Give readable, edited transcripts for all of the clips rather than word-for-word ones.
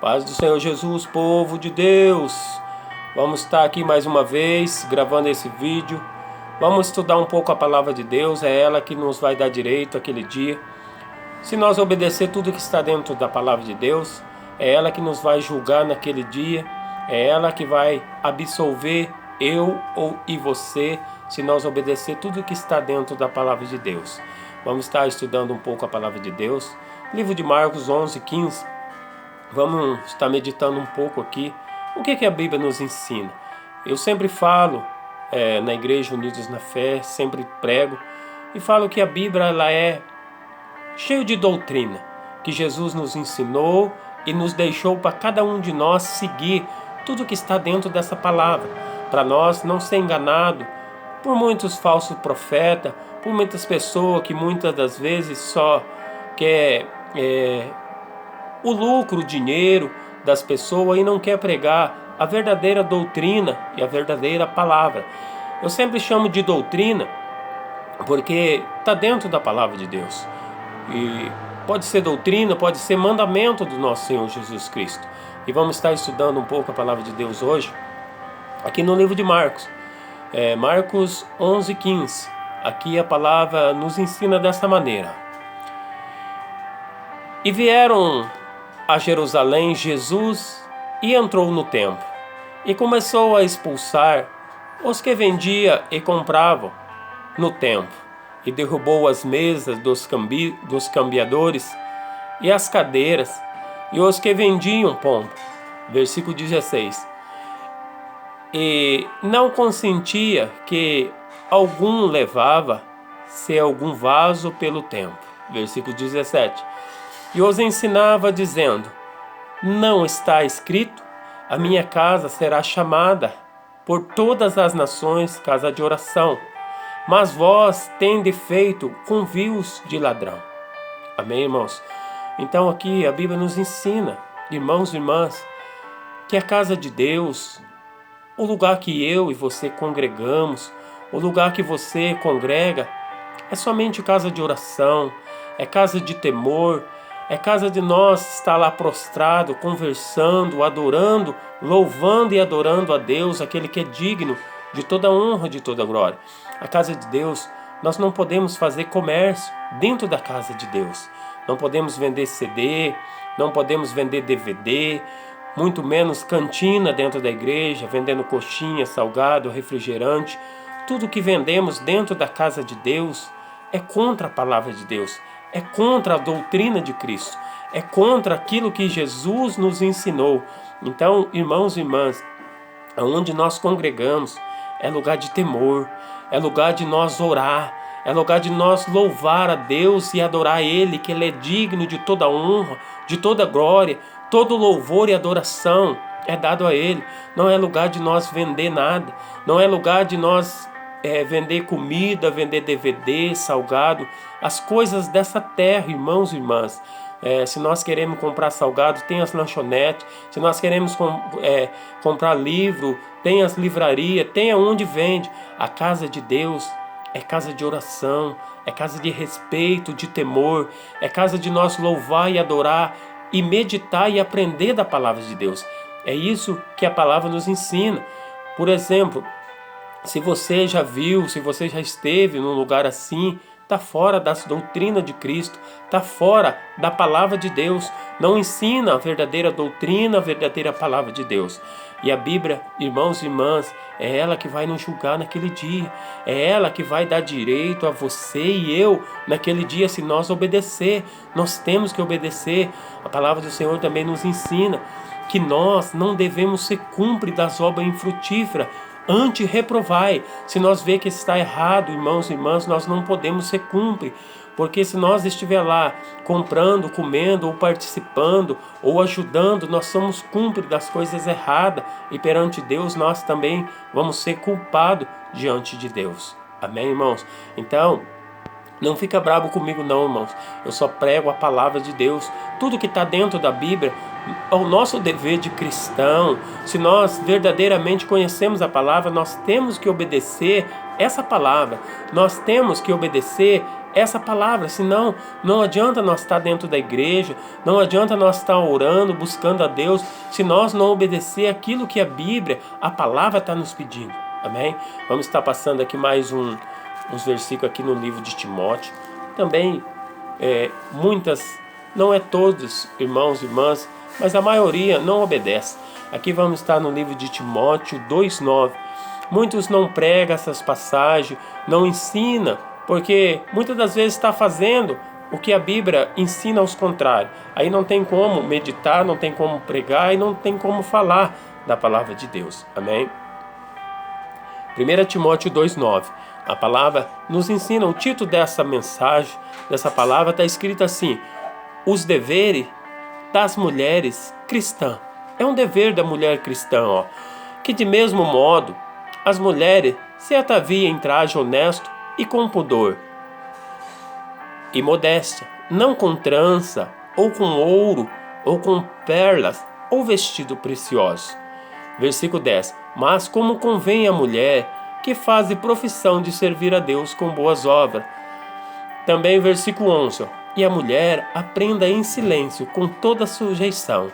Paz do Senhor Jesus, povo de Deus. Vamos estar aqui mais uma vez, gravando esse vídeo. Vamos estudar um pouco a palavra de Deus. É ela que nos vai dar direito aquele dia. Se nós obedecer tudo que está dentro da palavra de Deus, é ela que nos vai julgar naquele dia. É ela que vai absolver eu e você, se nós obedecer tudo que está dentro da palavra de Deus. Vamos estar estudando um pouco a palavra de Deus. Livro de Marcos 11:15. Vamos estar meditando um pouco aqui. O que a Bíblia nos ensina? Eu sempre falo na Igreja Unidos na Fé, sempre prego e falo que a Bíblia ela é cheia de doutrina, que Jesus nos ensinou e nos deixou para cada um de nós seguir tudo que está dentro dessa palavra, para nós não ser enganado por muitos falsos profetas, por muitas pessoas que muitas das vezes só quer o lucro, o dinheiro das pessoas e não quer pregar a verdadeira doutrina e a verdadeira palavra. Eu sempre chamo de doutrina porque está dentro da palavra de Deus. E pode ser doutrina, pode ser mandamento do nosso Senhor Jesus Cristo. E vamos estar estudando um pouco a palavra de Deus hoje, aqui no livro de Marcos. Marcos 11:15. Aqui a palavra nos ensina dessa maneira. E vieram a Jerusalém Jesus e entrou no templo, e começou a expulsar os que vendiam e compravam no templo, e derrubou as mesas dos cambiadores e as cadeiras, e os que vendiam pão. Versículo 16. E não consentia que algum levava-se algum vaso pelo templo. Versículo 17. E os ensinava dizendo: não está escrito, a minha casa será chamada por todas as nações casa de oração, mas vós tendes feito convíos de ladrão. Amém, irmãos? Então aqui a Bíblia nos ensina, irmãos e irmãs, que a casa de Deus, o lugar que eu e você congregamos, o lugar que você congrega, é somente casa de oração, é casa de temor, é casa de nós estar lá prostrado, conversando, adorando, louvando e adorando a Deus, aquele que é digno de toda honra, de toda glória. A casa de Deus, nós não podemos fazer comércio dentro da casa de Deus. Não podemos vender CD, não podemos vender DVD, muito menos cantina dentro da igreja, vendendo coxinha, salgado, refrigerante. Tudo que vendemos dentro da casa de Deus é contra a palavra de Deus. É contra a doutrina de Cristo, é contra aquilo que Jesus nos ensinou. Então, irmãos e irmãs, onde nós congregamos é lugar de temor, é lugar de nós orar, é lugar de nós louvar a Deus e adorar Ele, que Ele é digno de toda honra, de toda glória, todo louvor e adoração é dado a Ele. Não é lugar de nós vender nada, não é lugar de nós vender comida, vender DVD, salgado, as coisas dessa terra, irmãos e irmãs. Se nós queremos comprar salgado, tem as lanchonetes. Se nós queremos comprar livro, tem as livrarias, tem aonde vende. A casa de Deus é casa de oração, é casa de respeito, de temor, é casa de nós louvar e adorar e meditar e aprender da palavra de Deus. É isso que a palavra nos ensina. Por exemplo, se você já viu, se você já esteve num lugar assim, está fora das doutrinas de Cristo, está fora da palavra de Deus, não ensina a verdadeira doutrina, a verdadeira palavra de Deus. E a Bíblia, irmãos e irmãs, é ela que vai nos julgar naquele dia, é ela que vai dar direito a você e eu naquele dia, se nós obedecer. Nós temos que obedecer. A palavra do Senhor também nos ensina que nós não devemos ser cúmplices das obras infrutíferas, antes reprovai. Se nós vê que está errado, irmãos e irmãs, nós não podemos ser cúmplices, porque se nós estiver lá comprando, comendo ou participando ou ajudando, nós somos cúmplices das coisas erradas e perante Deus nós também vamos ser culpados diante de Deus. Amém, irmãos? Então, não fica bravo comigo não, irmãos. Eu só prego a palavra de Deus. Tudo que está dentro da Bíblia é o nosso dever de cristão. Se nós verdadeiramente conhecemos a palavra, nós temos que obedecer essa palavra. Nós temos que obedecer essa palavra, senão não adianta nós estar dentro da igreja, não adianta nós estar orando, buscando a Deus, se nós não obedecer aquilo que a Bíblia, a palavra está nos pedindo. Amém? Vamos estar passando aqui mais uns versículos aqui no livro de Timóteo. Também muitas, não é todos, irmãos e irmãs, mas a maioria não obedece. Aqui vamos estar no livro de Timóteo 2,9. Muitos não pregam essas passagens, não ensinam, porque muitas das vezes está fazendo o que a Bíblia ensina aos contrários. Aí não tem como meditar, não tem como pregar e não tem como falar da palavra de Deus. Amém? 1 Timóteo 2,9. A palavra nos ensina, o título dessa mensagem, dessa palavra está escrito assim: os deveres das mulheres cristãs. É um dever da mulher cristã, que de mesmo modo as mulheres se ataviem em traje honesto e com pudor e modéstia, não com trança, ou com ouro, ou com perlas, ou vestido precioso. Versículo 10. Mas como convém a mulher que faz profissão de servir a Deus com boas obras. Também versículo 11. E a mulher aprenda em silêncio, com toda sujeição.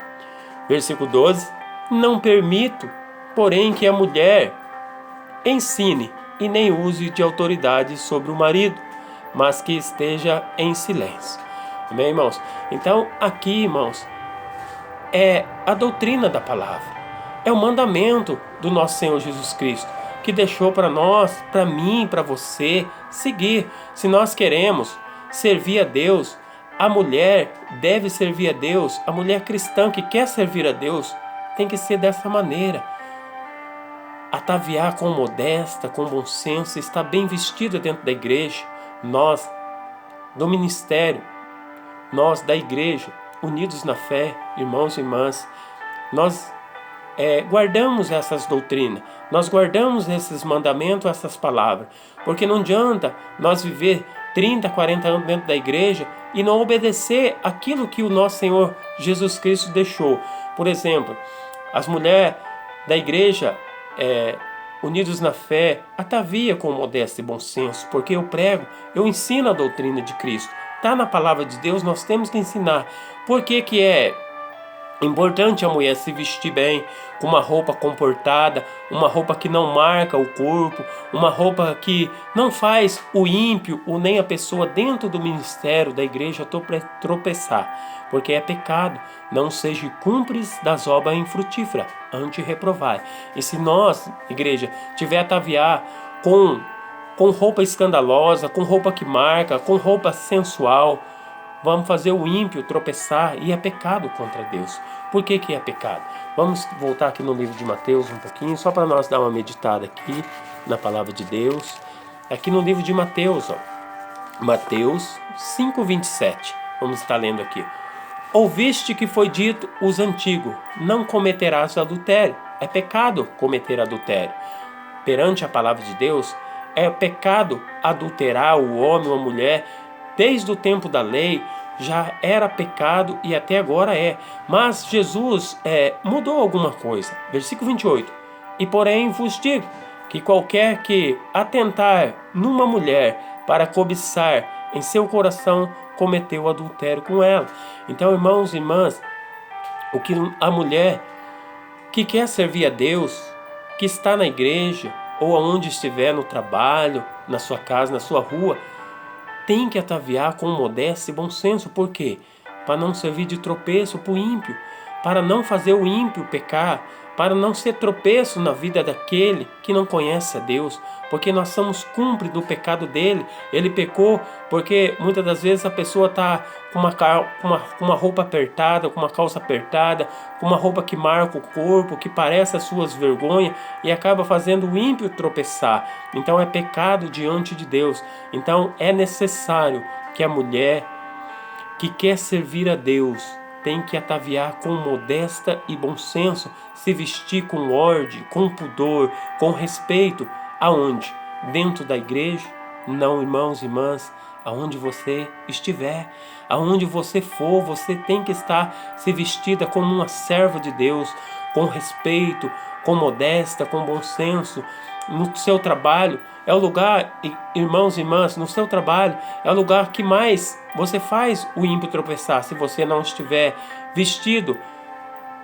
Versículo 12. Não permito, porém, que a mulher ensine e nem use de autoridade sobre o marido, mas que esteja em silêncio. Amém, irmãos? Então, aqui, irmãos, é a doutrina da palavra. É o mandamento do nosso Senhor Jesus Cristo, que deixou para nós, para mim, para você, seguir. Se nós queremos servir a Deus, a mulher deve servir a Deus. A mulher cristã que quer servir a Deus tem que ser dessa maneira. Ataviar com modesta, com bom senso, estar bem vestida dentro da igreja. Nós, do ministério, nós da igreja, unidos na fé, irmãos e irmãs, nós guardamos essas doutrinas, nós guardamos esses mandamentos, essas palavras, porque não adianta nós viver 30, 40 anos dentro da igreja e não obedecer aquilo que o nosso Senhor Jesus Cristo deixou. Por exemplo, as mulheres da igreja unidos na fé, atavia com modéstia e bom senso, porque eu prego, eu ensino a doutrina de Cristo. Está na palavra de Deus, nós temos que ensinar. Por que é importante a mulher se vestir bem, com uma roupa comportada, uma roupa que não marca o corpo, uma roupa que não faz o ímpio ou nem a pessoa dentro do ministério da igreja tropeçar, porque é pecado. Não seja cúmplice das obras infrutíferas, antes reprovai. E se nós, igreja, tiver a ataviar com roupa escandalosa, com roupa que marca, com roupa sensual, vamos fazer o ímpio tropeçar, e é pecado contra Deus. Por que é pecado? Vamos voltar aqui no livro de Mateus um pouquinho, só para nós dar uma meditada aqui na palavra de Deus. Aqui no livro de Mateus, Mateus 5:27. Vamos estar lendo aqui. Ouviste que foi dito os antigos, não cometerás adultério. É pecado cometer adultério. Perante a palavra de Deus, é pecado adulterar o homem ou a mulher. Desde o tempo da lei já era pecado e até agora é. Mas Jesus mudou alguma coisa. Versículo 28. E porém vos digo que qualquer que atentar numa mulher para cobiçar em seu coração cometeu adultério com ela. Então, irmãos e irmãs, o que a mulher que quer servir a Deus, que está na igreja ou aonde estiver, no trabalho, na sua casa, na sua rua, tem que ataviar com modéstia e bom senso. Por quê? Para não servir de tropeço para o ímpio, para não fazer o ímpio pecar, para não ser tropeço na vida daquele que não conhece a Deus, porque nós somos cúmplices do pecado dele. Ele pecou porque muitas das vezes a pessoa está com uma roupa apertada, com uma calça apertada, com uma roupa que marca o corpo, que parece as suas vergonhas, e acaba fazendo o ímpio tropeçar. Então é pecado diante de Deus. Então é necessário que a mulher que quer servir a Deus tem que ataviar com modesta e bom senso, se vestir com ordem, com pudor, com respeito. Aonde? Dentro da igreja? Não, irmãos e irmãs, aonde você estiver, aonde você for, você tem que estar se vestida como uma serva de Deus, com respeito, com modéstia, com bom senso. no seu trabalho é o lugar, irmãos e irmãs, no seu trabalho é o lugar que mais você faz o ímpio tropeçar, se você não estiver vestido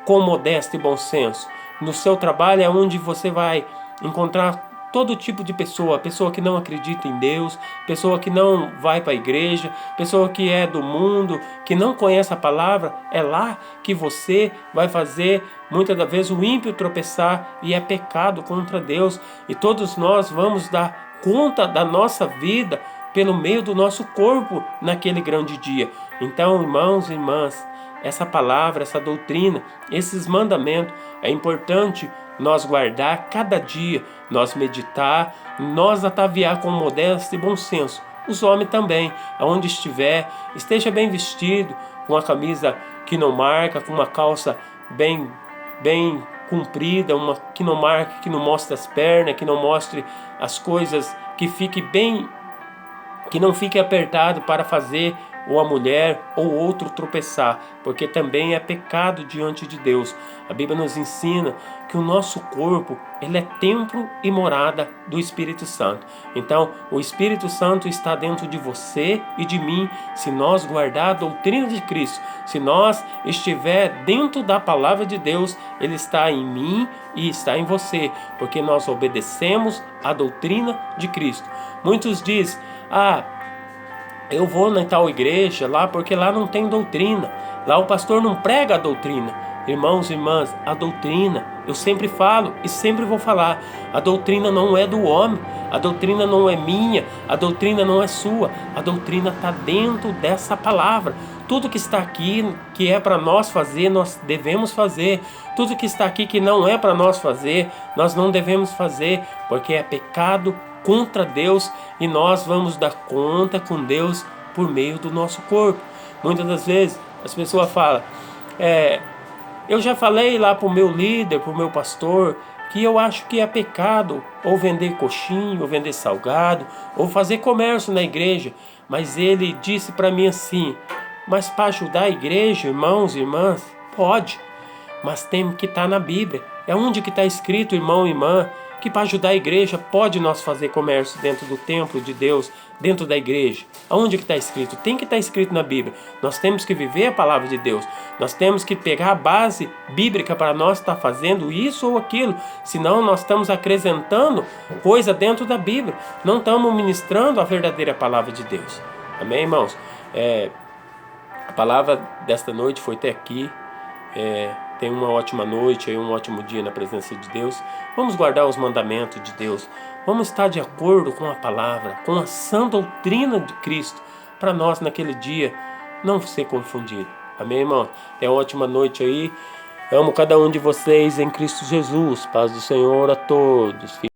com modéstia e bom senso. No seu trabalho é onde você vai encontrar todo tipo de pessoa, pessoa que não acredita em Deus, pessoa que não vai para a igreja, pessoa que é do mundo, que não conhece a palavra. É lá que você vai fazer muitas das vezes o ímpio tropeçar, e é pecado contra Deus. E todos nós vamos dar conta da nossa vida pelo meio do nosso corpo naquele grande dia. Então, irmãos e irmãs, essa palavra, essa doutrina, esses mandamentos, é importante nós guardar cada dia, nós meditar, nós ataviar com modéstia e bom senso. Os homens também, aonde estiver, esteja bem vestido, com a camisa que não marca, com uma calça bem comprida, uma que não marque, que não mostre as pernas, que não mostre as coisas, que fique bem, que não fique apertado para fazer ou a mulher ou outro tropeçar, porque também é pecado diante de Deus. A Bíblia nos ensina que o nosso corpo, ele é templo e morada do Espírito Santo. Então, o Espírito Santo está dentro de você e de mim, se nós guardar a doutrina de Cristo, se nós estiver dentro da palavra de Deus, ele está em mim e está em você, porque nós obedecemos a doutrina de Cristo. Muitos dizem: eu vou na tal igreja lá porque lá não tem doutrina, lá o pastor não prega a doutrina. Irmãos e irmãs, a doutrina, eu sempre falo e sempre vou falar, a doutrina não é do homem, a doutrina não é minha, a doutrina não é sua, a doutrina está dentro dessa palavra. Tudo que está aqui, que é para nós fazer, nós devemos fazer. Tudo que está aqui que não é para nós fazer, nós não devemos fazer, porque é pecado contra Deus, e nós vamos dar conta com Deus por meio do nosso corpo. Muitas das vezes as pessoas falam: eu já falei lá para o meu líder, para o meu pastor, que eu acho que é pecado ou vender coxinha, ou vender salgado, ou fazer comércio na igreja. Mas ele disse para mim assim: mas para ajudar a igreja, irmãos e irmãs, pode, mas tem que estar na Bíblia. É onde que está escrito, irmão e irmã, que para ajudar a igreja pode nós fazer comércio dentro do templo de Deus, dentro da igreja. Aonde que está escrito? Tem que estar escrito na Bíblia. Nós temos que viver a palavra de Deus. Nós temos que pegar a base bíblica para nós estar fazendo isso ou aquilo. Senão nós estamos acrescentando coisa dentro da Bíblia. Não estamos ministrando a verdadeira palavra de Deus. Amém, irmãos? A palavra desta noite foi até aqui. Tenha uma ótima noite, um ótimo dia na presença de Deus. Vamos guardar os mandamentos de Deus. Vamos estar de acordo com a palavra, com a sã doutrina de Cristo, para nós naquele dia não ser confundido. Amém, irmão? Tenha uma ótima noite aí. Amo cada um de vocês em Cristo Jesus. Paz do Senhor a todos.